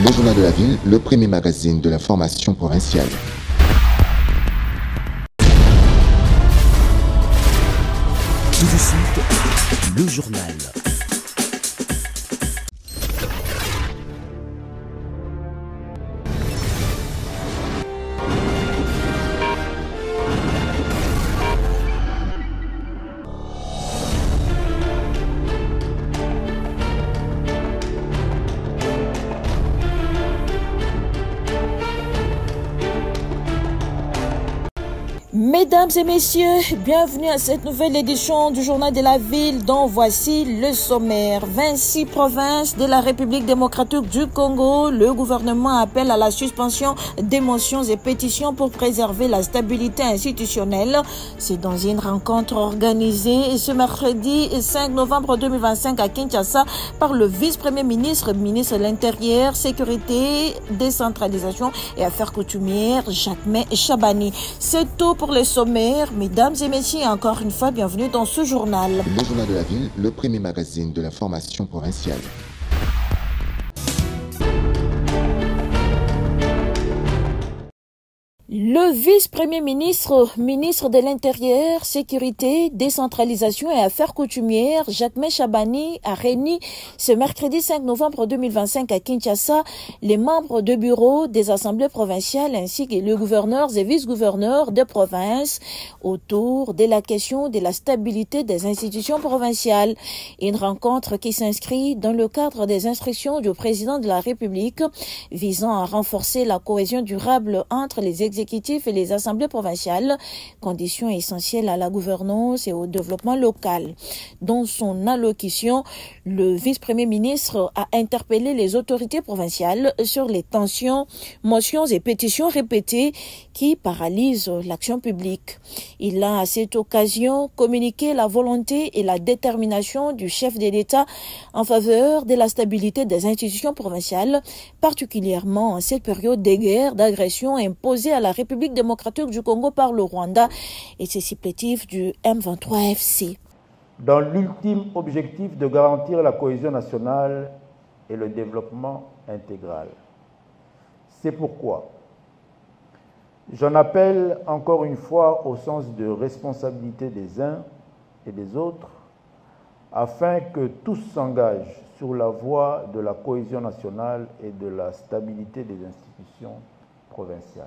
Le Journal de la Ville, le premier magazine de l'information provinciale. Tout de suite, le journal. Mesdames et messieurs, bienvenue à cette nouvelle édition du Journal de la Ville dont voici le sommaire. 26 provinces de la République démocratique du Congo, le gouvernement appelle à la suspension des motions et pétitions pour préserver la stabilité institutionnelle. C'est dans une rencontre organisée ce mercredi 5 novembre 2025 à Kinshasa par le vice-premier ministre, ministre de l'Intérieur, Sécurité, Décentralisation et Affaires coutumières, Jacquemain Chabani. C'est tout pour les sommaires. Mesdames et messieurs, encore une fois, bienvenue dans ce journal. Le Journal de la Ville, le premier magazine de l'information provinciale. Le vice-premier ministre, ministre de l'Intérieur, Sécurité, Décentralisation et Affaires coutumières, Jacquemain Chabani, a réuni ce mercredi 5 novembre 2025 à Kinshasa les membres de bureau des assemblées provinciales ainsi que les gouverneurs et vice-gouverneurs de province autour de la question de la stabilité des institutions provinciales. Une rencontre qui s'inscrit dans le cadre des instructions du président de la République visant à renforcer la cohésion durable entre les exécutifs et les assemblées provinciales, condition essentielle à la gouvernance et au développement local. Dans son allocution, le vice-premier ministre a interpellé les autorités provinciales sur les tensions, motions et pétitions répétées qui paralysent l'action publique. Il a à cette occasion communiqué la volonté et la détermination du chef de l'État en faveur de la stabilité des institutions provinciales, particulièrement en cette période de guerre, d'agression imposée à la République démocratique du Congo par le Rwanda et ses supplétifs du M23FC. Dans l'ultime objectif de garantir la cohésion nationale et le développement intégral. C'est pourquoi j'en appelle encore une fois au sens de responsabilité des uns et des autres afin que tous s'engagent sur la voie de la cohésion nationale et de la stabilité des institutions provinciales.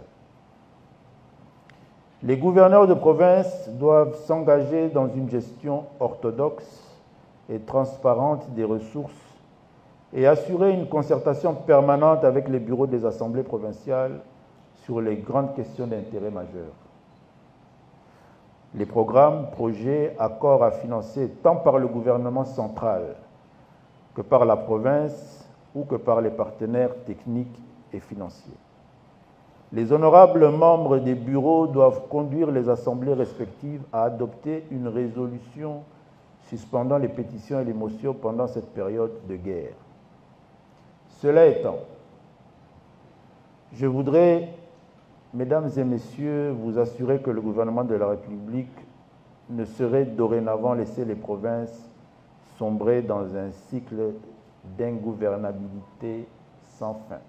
Les gouverneurs de province doivent s'engager dans une gestion orthodoxe et transparente des ressources et assurer une concertation permanente avec les bureaux des assemblées provinciales sur les grandes questions d'intérêt majeur. Les programmes, projets, accords à financer tant par le gouvernement central que par la province ou que par les partenaires techniques et financiers. Les honorables membres des bureaux doivent conduire les assemblées respectives à adopter une résolution suspendant les pétitions et les motions pendant cette période de guerre. Cela étant, je voudrais, mesdames et messieurs, vous assurer que le gouvernement de la République ne saurait dorénavant laisser les provinces sombrer dans un cycle d'ingouvernabilité sans fin.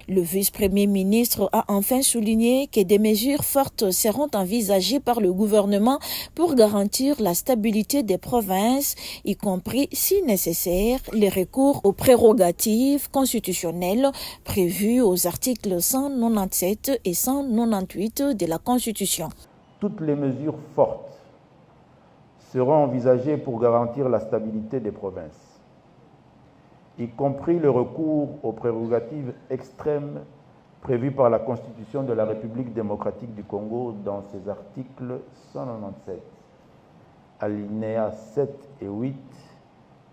Le vice-premier ministre a enfin souligné que des mesures fortes seront envisagées par le gouvernement pour garantir la stabilité des provinces, y compris, si nécessaire, les recours aux prérogatives constitutionnelles prévues aux articles 197 et 198 de la Constitution. Toutes les mesures fortes seront envisagées pour garantir la stabilité des provinces, y compris le recours aux prérogatives extrêmes prévues par la Constitution de la République démocratique du Congo dans ses articles 197, alinéas 7 et 8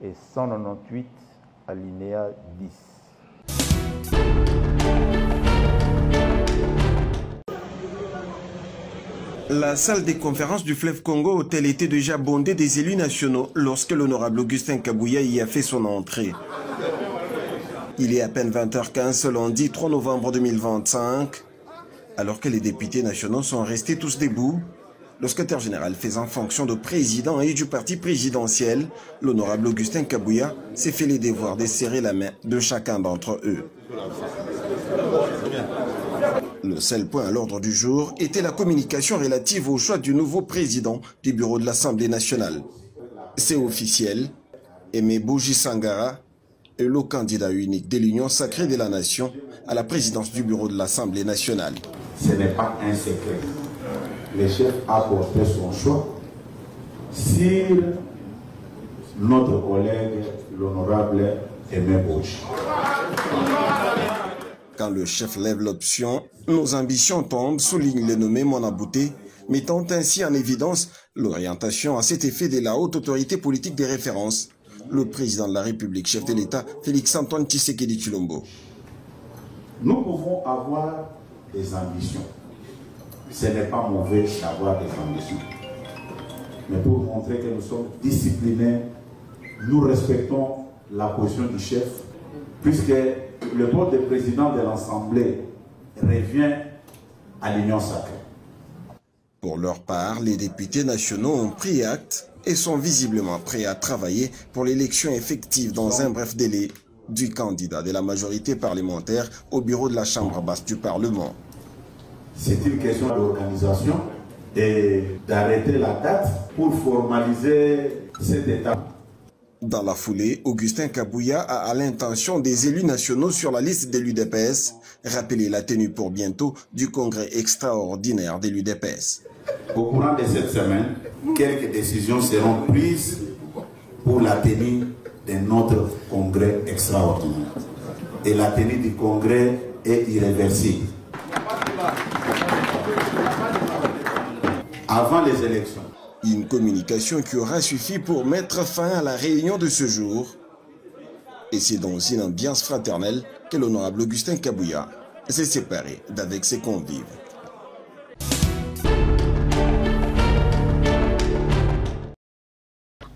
et 198, alinéa 10. La salle des conférences du fleuve Congo hôtel était déjà bondée des élus nationaux lorsque l'honorable Augustin Kabouya y a fait son entrée. Il est à peine 20h15 ce lundi 3 novembre 2025. Alors que les députés nationaux sont restés tous debout, Le secrétaire général faisant fonction de président et du parti présidentiel, l'honorable Augustin Kabouya s'est fait les devoirs de serrer la main de chacun d'entre eux. Le seul point à l'ordre du jour était la communication relative au choix du nouveau président du bureau de l'Assemblée nationale. C'est officiel, Aimé Boji Sangara est le candidat unique de l'Union sacrée de la nation à la présidence du bureau de l'Assemblée nationale. Ce n'est pas un secret. Le chef a porté son choix sur notre collègue, l'honorable Aimé Boji. Quand le chef lève l'option, nos ambitions tombent, souligne le nommé Monabouté, mettant ainsi en évidence l'orientation à cet effet de la haute autorité politique des références, le président de la République, chef de l'État, Félix-Antoine Tshisekedi Tshilombo. Nous pouvons avoir des ambitions. Ce n'est pas mauvais d'avoir des ambitions. Mais pour montrer que nous sommes disciplinés, nous respectons la position du chef, puisque le vote de président de l'Assemblée revient à l'Union sacrée. Pour leur part, les députés nationaux ont pris acte et sont visiblement prêts à travailler pour l'élection effective dans un bref délai du candidat de la majorité parlementaire au bureau de la Chambre basse du Parlement. C'est une question d'organisation et d'arrêter la date pour formaliser cette étape. Dans la foulée, Augustin Kabouya a à l'intention des élus nationaux sur la liste de l'UDPS rappelé la tenue pour bientôt du congrès extraordinaire de l'UDPS. Au courant de cette semaine, quelques décisions seront prises pour la tenue de notre congrès extraordinaire. Et la tenue du congrès est irréversible. Avant les élections. Une communication qui aura suffi pour mettre fin à la réunion de ce jour. Et c'est dans une ambiance fraternelle que l'honorable Augustin Kabouya s'est séparé d'avec ses convives.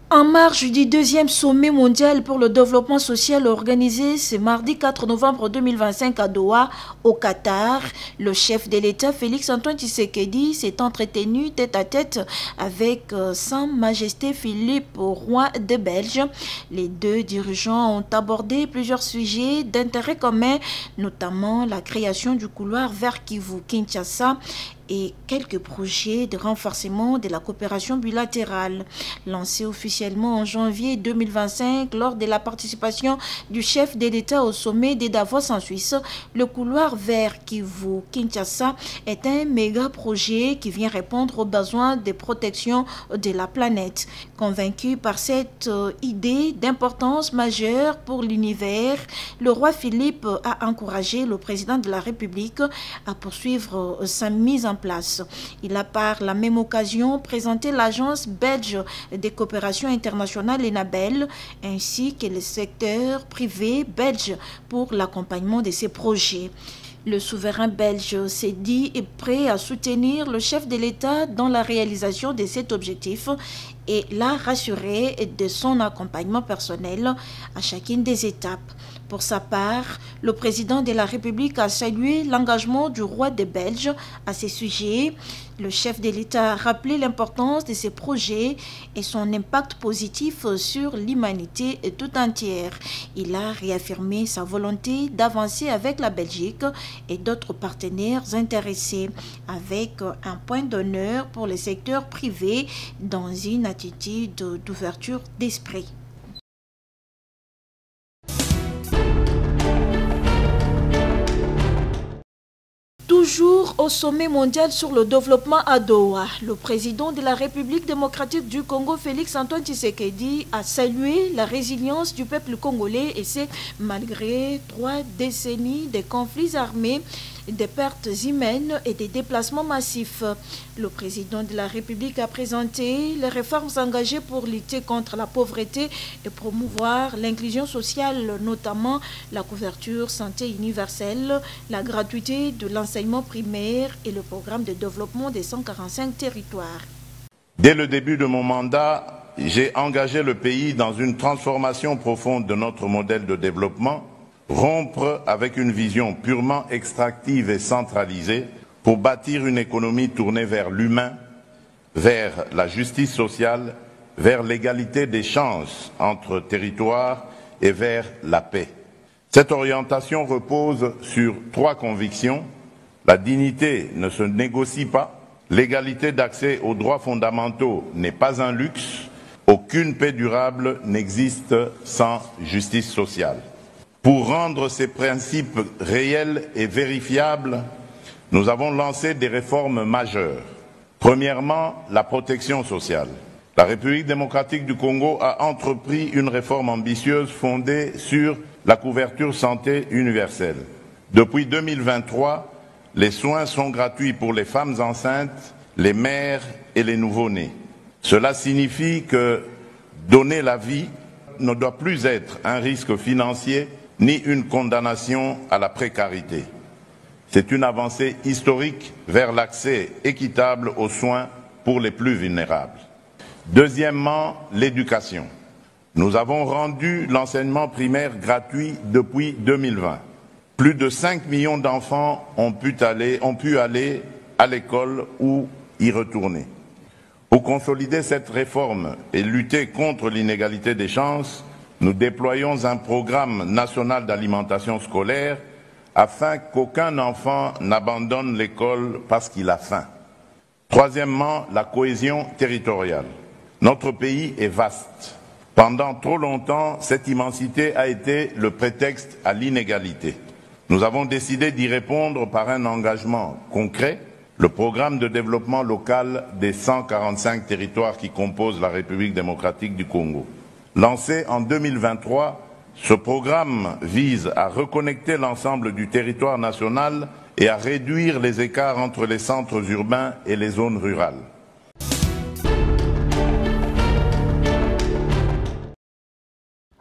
En marge du deuxième sommet mondial pour le développement social organisé ce mardi 4 novembre 2025 à Doha, au Qatar, le chef de l'État Félix-Antoine Tshisekedi s'est entretenu tête-à-tête avec Sa Majesté Philippe, roi de Belge. Les deux dirigeants ont abordé plusieurs sujets d'intérêt commun, notamment la création du couloir vers Kivu-Kinshasa et quelques projets de renforcement de la coopération bilatérale. Lancé officiellement en janvier 2025 lors de la participation du chef de l'État au sommet de Davos en Suisse, le couloir vers Kivu-Kinshasa est un méga projet qui vient répondre aux besoins de protection de la planète. Convaincu par cette idée d'importance majeure pour l'univers, le roi Philippe a encouragé le président de la République à poursuivre sa mise en place. Il a par la même occasion présenté l'agence belge de coopération internationale ENABEL ainsi que le secteur privé belge pour l'accompagnement de ces projets. Le souverain belge s'est dit prêt à soutenir le chef de l'État dans la réalisation de cet objectif et l'a rassuré de son accompagnement personnel à chacune des étapes. Pour sa part, le président de la République a salué l'engagement du roi de Belge à ces sujets. Le chef de l'État a rappelé l'importance de ces projets et son impact positif sur l'humanité tout entière. Il a réaffirmé sa volonté d'avancer avec la Belgique et d'autres partenaires intéressés, avec un point d'honneur pour le secteur privé dans une attitude d'ouverture d'esprit. Toujours au sommet mondial sur le développement à Doha, le président de la République démocratique du Congo, Félix-Antoine Tshisekedi, a salué la résilience du peuple congolais et c'est malgré 3 décennies de conflits armés, des pertes humaines et des déplacements massifs. Le président de la République a présenté les réformes engagées pour lutter contre la pauvreté et promouvoir l'inclusion sociale, notamment la couverture santé universelle, la gratuité de l'enseignement primaire et le programme de développement des 145 territoires. Dès le début de mon mandat, j'ai engagé le pays dans une transformation profonde de notre modèle de développement, rompre avec une vision purement extractive et centralisée pour bâtir une économie tournée vers l'humain, vers la justice sociale, vers l'égalité des chances entre territoires et vers la paix. Cette orientation repose sur 3 convictions. La dignité ne se négocie pas, l'égalité d'accès aux droits fondamentaux n'est pas un luxe, aucune paix durable n'existe sans justice sociale. Pour rendre ces principes réels et vérifiables, nous avons lancé des réformes majeures. Premièrement, la protection sociale. La République démocratique du Congo a entrepris une réforme ambitieuse fondée sur la couverture santé universelle. Depuis 2023, les soins sont gratuits pour les femmes enceintes, les mères et les nouveau-nés. Cela signifie que donner la vie ne doit plus être un risque financier ni une condamnation à la précarité. C'est une avancée historique vers l'accès équitable aux soins pour les plus vulnérables. Deuxièmement, l'éducation. Nous avons rendu l'enseignement primaire gratuit depuis 2020. Plus de 5 millions d'enfants ont pu aller à l'école ou y retourner. Pour consolider cette réforme et lutter contre l'inégalité des chances, nous déployons un programme national d'alimentation scolaire afin qu'aucun enfant n'abandonne l'école parce qu'il a faim. Troisièmement, la cohésion territoriale. Notre pays est vaste. Pendant trop longtemps, cette immensité a été le prétexte à l'inégalité. Nous avons décidé d'y répondre par un engagement concret, le programme de développement local des 145 territoires qui composent la République démocratique du Congo. Lancé en 2023, ce programme vise à reconnecter l'ensemble du territoire national et à réduire les écarts entre les centres urbains et les zones rurales.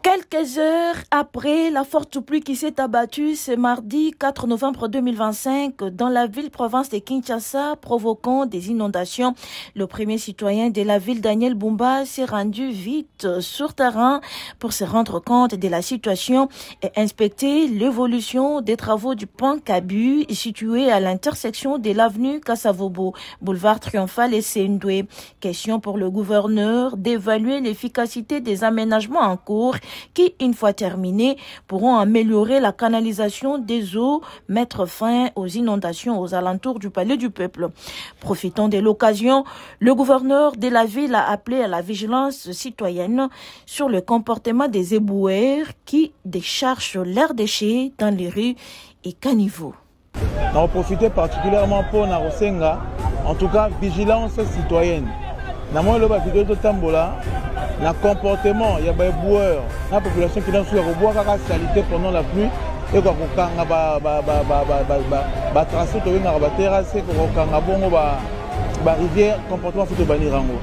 Quelques heures après la forte pluie qui s'est abattue ce mardi 4 novembre 2025 dans la ville-province de Kinshasa, provoquant des inondations, le premier citoyen de la ville, Daniel Bumba, s'est rendu vite sur terrain pour se rendre compte de la situation et inspecter l'évolution des travaux du pont Kabu situé à l'intersection de l'avenue Kassavobo, boulevard Triomphal et Sendoué. Question pour le gouverneur d'évaluer l'efficacité des aménagements en cours qui, une fois terminés, pourront améliorer la canalisation des eaux, mettre fin aux inondations aux alentours du Palais du Peuple. Profitant de l'occasion, le gouverneur de la ville a appelé à la vigilance citoyenne sur le comportement des éboueurs qui déchargent leurs déchets dans les rues et caniveaux. On a profité particulièrement pour Narosenga, en tout cas vigilance citoyenne. Dans le vidéo de Tambola, le comportement, il y a des boueurs, la population qui est dans le bois, la salité pendant la pluie, et qu'on a tracé la terrasse, qu'on a rivière, comportement photo banirango.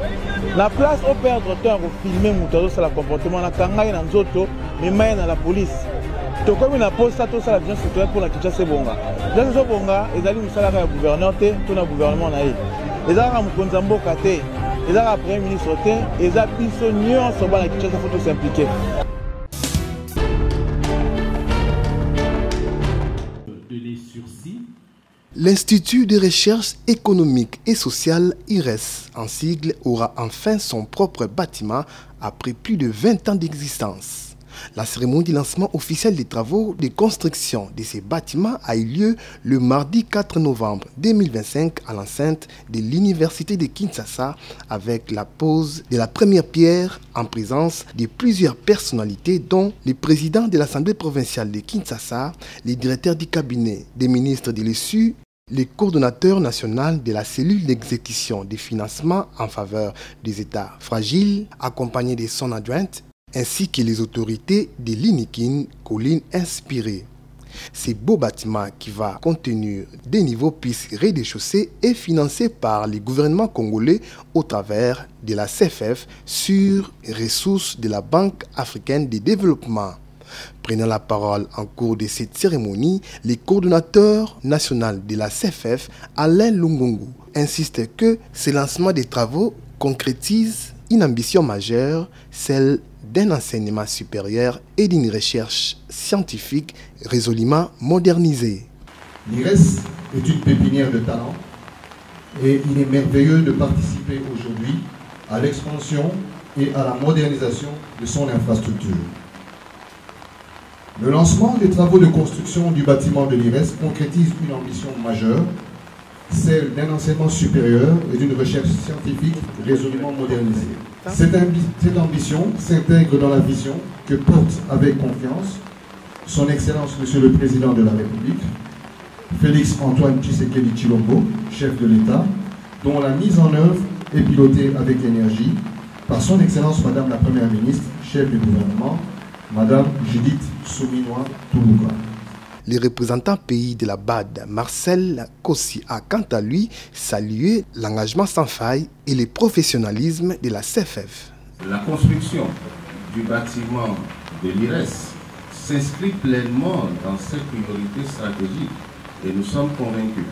La place au perdre temps pour filmer le comportement, la kangaï dans Zoto, mais main dans la police. Donc comme il a posé ça, tout ça, la violence citoyenne pour la Kinshasa Bonga. Dans ce Bonga, ils allaient nous salaire au gouverneur, tout le gouvernement naïf. Ils allaient nous konzambo kate. Et là, après le ministre, et là, ils sont mieux en ce moment, il faut s'impliquer. L'Institut de recherche économique et sociale IRES, en sigle, aura enfin son propre bâtiment après plus de 20 ans d'existence. La cérémonie de lancement officiel des travaux de construction de ces bâtiments a eu lieu le mardi 4 novembre 2025 à l'enceinte de l'Université de Kinshasa avec la pose de la première pierre en présence de plusieurs personnalités dont le président de l'Assemblée provinciale de Kinshasa, le directeur du cabinet des ministres de l'ESU, le coordonnateur national de la cellule d'exécution des financements en faveur des États fragiles, accompagné de son adjointe, ainsi que les autorités de l'INIKIN, collines inspirées. Ce beau bâtiment qui va contenir des niveaux pistes rez-de-chaussée est financé par le gouvernement congolais au travers de la CFF sur ressources de la Banque africaine de développement. Prenant la parole en cours de cette cérémonie, le coordonnateur national de la CFF, Alain Lungungu, insiste que ce lancement des travaux concrétise une ambition majeure, celle d'un enseignement supérieur et d'une recherche scientifique résolument modernisée. L'IRES est une pépinière de talent et il est merveilleux de participer aujourd'hui à l'expansion et à la modernisation de son infrastructure. Le lancement des travaux de construction du bâtiment de l'IRES concrétise une ambition majeure, celle d'un enseignement supérieur et d'une recherche scientifique résolument modernisée. Cette ambition s'intègre dans la vision que porte avec confiance Son Excellence Monsieur le Président de la République, Félix Antoine Tshisekedi Tshilombo, chef de l'État, dont la mise en œuvre est pilotée avec énergie par Son Excellence Madame la Première Ministre, chef du gouvernement, Madame Judith Souminois Toulouka. Le représentant pays de la BAD, Marcel Kossi, a quant à lui salué l'engagement sans faille et le professionnalisme de la CFF. La construction du bâtiment de l'IRES s'inscrit pleinement dans cette priorité stratégique et nous sommes convaincus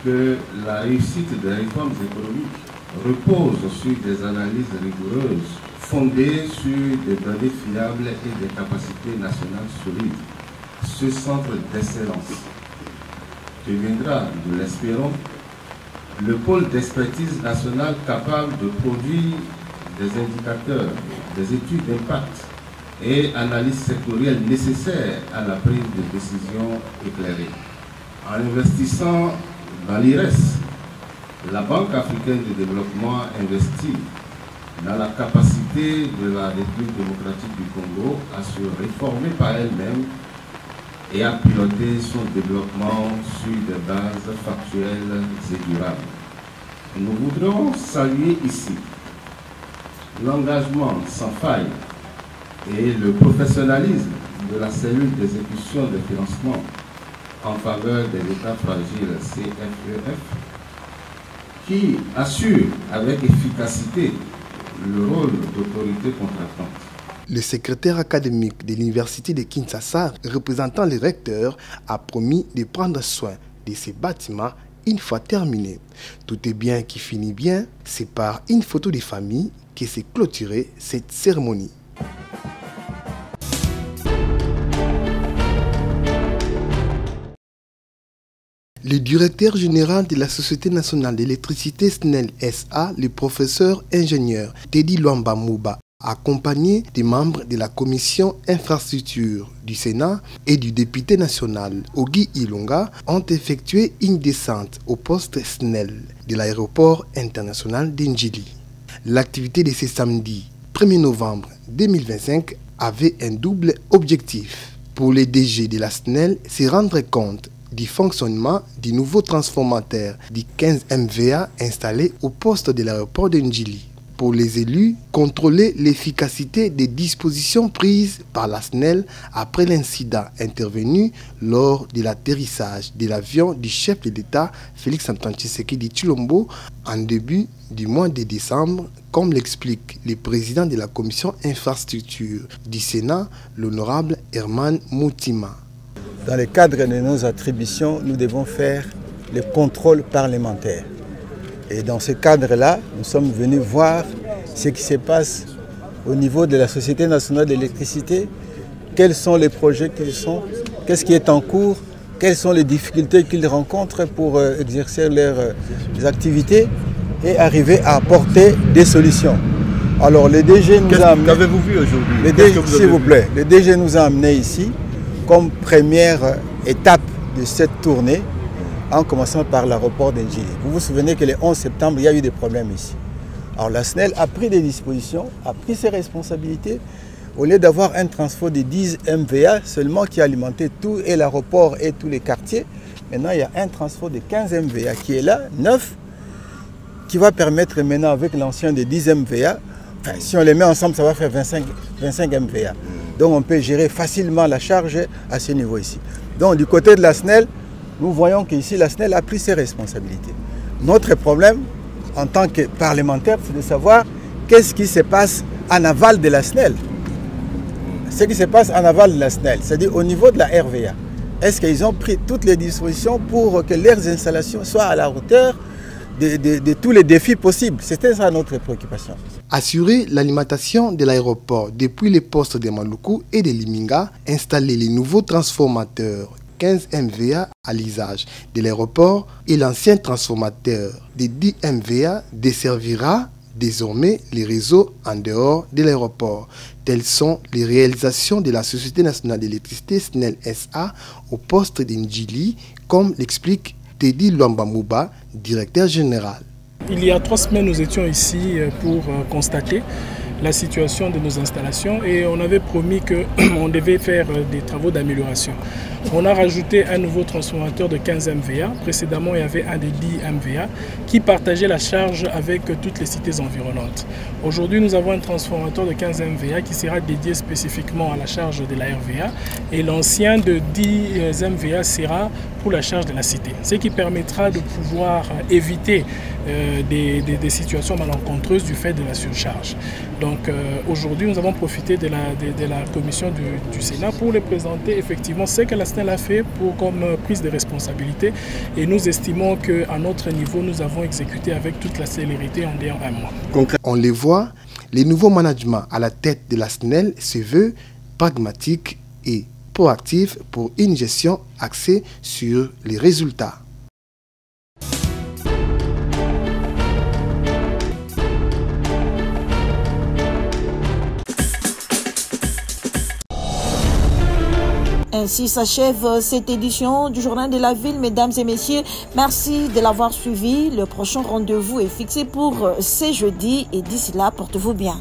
que la réussite des réformes économiques repose sur des analyses rigoureuses fondées sur des données fiables et des capacités nationales solides. Ce centre d'excellence deviendra, nous l'espérons, le pôle d'expertise nationale capable de produire des indicateurs, des études d'impact et analyses sectorielles nécessaires à la prise de décisions éclairées. En investissant dans l'IRES, la Banque africaine de développement investit dans la capacité de la République démocratique du Congo à se réformer par elle-même et à piloter son développement sur des bases factuelles et durables. Nous voudrons saluer ici l'engagement sans faille et le professionnalisme de la cellule d'exécution de financement en faveur des États fragiles CFEF qui assure avec efficacité le rôle d'autorité contractante. Le secrétaire académique de l'Université de Kinshasa, représentant le recteur, a promis de prendre soin de ces bâtiments une fois terminés. Tout est bien qui finit bien, c'est par une photo de famille que s'est clôturée cette cérémonie. Le directeur général de la Société nationale d'électricité SNEL SA, le professeur ingénieur Teddy Luamba Mouba, accompagné des membres de la commission infrastructure du Sénat et du député national Ogi Ilonga, ont effectué une descente au poste SNEL de l'aéroport international d'Ndjili. L'activité de ce samedi 1er novembre 2025 avait un double objectif. Pour les DG de la SNEL, se rendre compte du fonctionnement du nouveau transformateur du 15 MVA installé au poste de l'aéroport de Ndjili. Pour les élus, contrôler l'efficacité des dispositions prises par la SNEL après l'incident intervenu lors de l'atterrissage de l'avion du chef de l'État Félix Antoine Tshisekedi Tshilombo en début du mois de décembre, comme l'explique le président de la commission infrastructure du Sénat, l'honorable Herman Moutima. Dans le cadre de nos attributions, nous devons faire le contrôle parlementaire. Et dans ce cadre-là, nous sommes venus voir ce qui se passe au niveau de la Société nationale d'électricité, quels sont les projets qu'ils sont, qu'est-ce qui est en cours, quelles sont les difficultés qu'ils rencontrent pour exercer leurs activités et arriver à apporter des solutions. Alors le DG nous a amené... Qu'avez-vous vu aujourd'hui? S'il vous plaît, le DG nous a amené ici comme première étape de cette tournée, en commençant par l'aéroport d'Ndjili. Vous vous souvenez que le 11 septembre, il y a eu des problèmes ici. Alors la SNEL a pris des dispositions, a pris ses responsabilités. Au lieu d'avoir un transport de 10 MVA seulement qui alimentait tout et l'aéroport et tous les quartiers, maintenant il y a un transport de 15 MVA qui est là, neuf, qui va permettre maintenant avec l'ancien de 10 MVA, enfin, si on les met ensemble, ça va faire 25 MVA. Donc on peut gérer facilement la charge à ce niveau ici. Donc du côté de la SNEL, nous voyons qu'ici la SNEL a pris ses responsabilités. Notre problème en tant que parlementaire, c'est de savoir qu'est-ce qui se passe en aval de la SNEL. Ce qui se passe en aval de la SNEL, c'est-à-dire au niveau de la RVA. Est-ce qu'ils ont pris toutes les dispositions pour que leurs installations soient à la hauteur de tous les défis possibles? C'était ça notre préoccupation. Assurer l'alimentation de l'aéroport depuis les postes de Maluku et de Liminga, installer les nouveaux transformateurs 15 MVA à l'usage de l'aéroport et l'ancien transformateur de 10 MVA desservira désormais les réseaux en dehors de l'aéroport. Telles sont les réalisations de la Société nationale d'électricité SNEL SA au poste d'Indjili, comme l'explique Teddy Luambamouba, directeur général. Il y a 3 semaines, nous étions ici pour constater la situation de nos installations et on avait promis qu'on devait faire des travaux d'amélioration. On a rajouté un nouveau transformateur de 15 MVA. Précédemment, il y avait un de 10 MVA qui partageait la charge avec toutes les cités environnantes. Aujourd'hui, nous avons un transformateur de 15 MVA qui sera dédié spécifiquement à la charge de la RVA et l'ancien de 10 MVA sera pour la charge de la cité. Ce qui permettra de pouvoir éviter des situations malencontreuses du fait de la surcharge. Donc aujourd'hui, nous avons profité de la commission du Sénat pour les présenter effectivement ce que la SNEL a fait comme prise de responsabilité et nous estimons qu'à notre niveau, nous avons exécuté avec toute la célérité en disant un mois. On les voit, les nouveaux managements à la tête de la SNEL se veulent pragmatiques et proactifs pour une gestion axée sur les résultats. Ainsi s'achève cette édition du Journal de la Ville. Mesdames et messieurs, merci de l'avoir suivi. Le prochain rendez-vous est fixé pour ce jeudi et d'ici là, portez-vous bien.